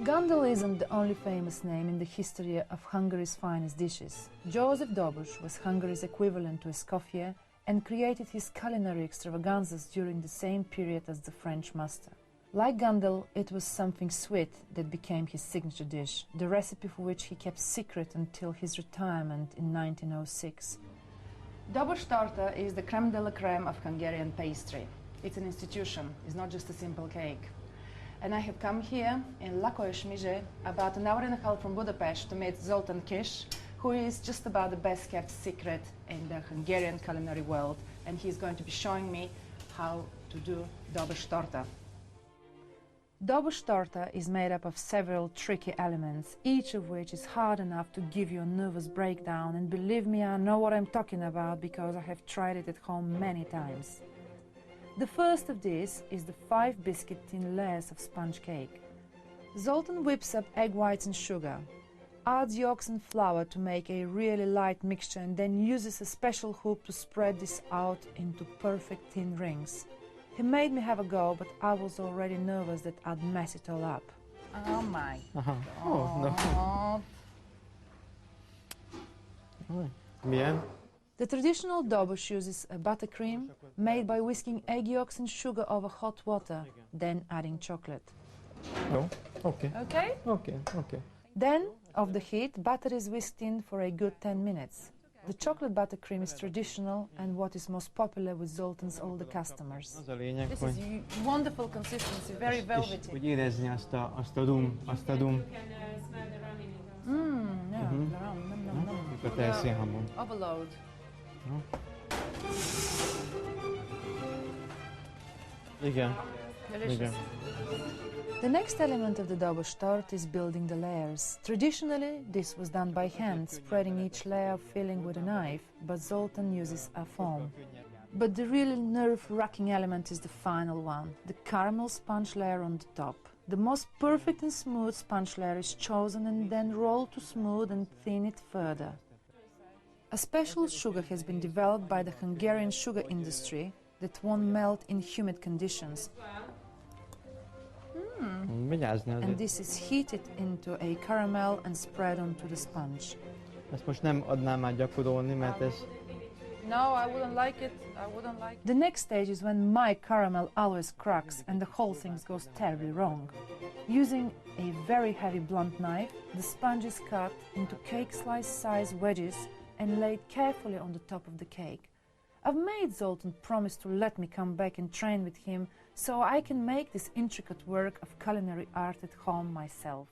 Gundel isn't the only famous name in the history of Hungary's finest dishes. Joseph Dobos was Hungary's equivalent to Escoffier and created his culinary extravaganzas during the same period as the French master. Like Gundel, it was something sweet that became his signature dish, the recipe for which he kept secret until his retirement in 1906. Dobos torta is the crème de la crème of Hungarian pastry. It's an institution, it's not just a simple cake. And I have come here in Lakos-Mizse, about an hour and a half from Budapest, to meet Zoltán, who is just about the best kept secret in the Hungarian culinary world, and he's going to be showing me how to do Dobos torta. Dobos torta is made up of several tricky elements, each of which is hard enough to give you a nervous breakdown, and believe me, I know what I'm talking about because I have tried it at home many times. The first of these is the 5 biscuit thin layers of sponge cake. Zoltán whips up egg whites and sugar, adds yolks and flour to make a really light mixture, and then uses a special hoop to spread this out into perfect thin rings. He made me have a go, but I was already nervous that I'd mess it all up. Oh my God. Oh, no. Bien. The traditional Dobos uses a buttercream made by whisking egg yolks and sugar over hot water, then adding chocolate. No? Okay. Okay? Okay, okay. Then, off the heat, butter is whisked in for a good 10 minutes. The chocolate buttercream is traditional and what is most popular with Zoltán's older customers. Az a lényeg, This hogy, is wonderful consistency, very és velvety. hogy érezni azt a dum. Yeah, Itt a tejszínhamon. Overload. Igen. Delicious. Igen. The next element of the Dobos tart is building the layers. Traditionally, this was done by hand, spreading each layer of filling with a knife, but Zoltán uses a foam. But the really nerve-wracking element is the final one, the caramel sponge layer on the top. The most perfect and smooth sponge layer is chosen and then rolled to smooth and thin it further. A special sugar has been developed by the Hungarian sugar industry that won't melt in humid conditions. Vigyázni And azért. this is heated into a caramel and spread onto the sponge. Ezt most nem adnám már gyakorolni, mert ez... No, I wouldn't like it. The next stage is when my caramel always cracks and the whole thing goes terribly wrong. Using a very heavy blunt knife, the sponge is cut into cake slice size wedges and laid carefully on the top of the cake. I've made Zoltán promise to let me come back and train with him so I can make this intricate work of culinary art at home myself.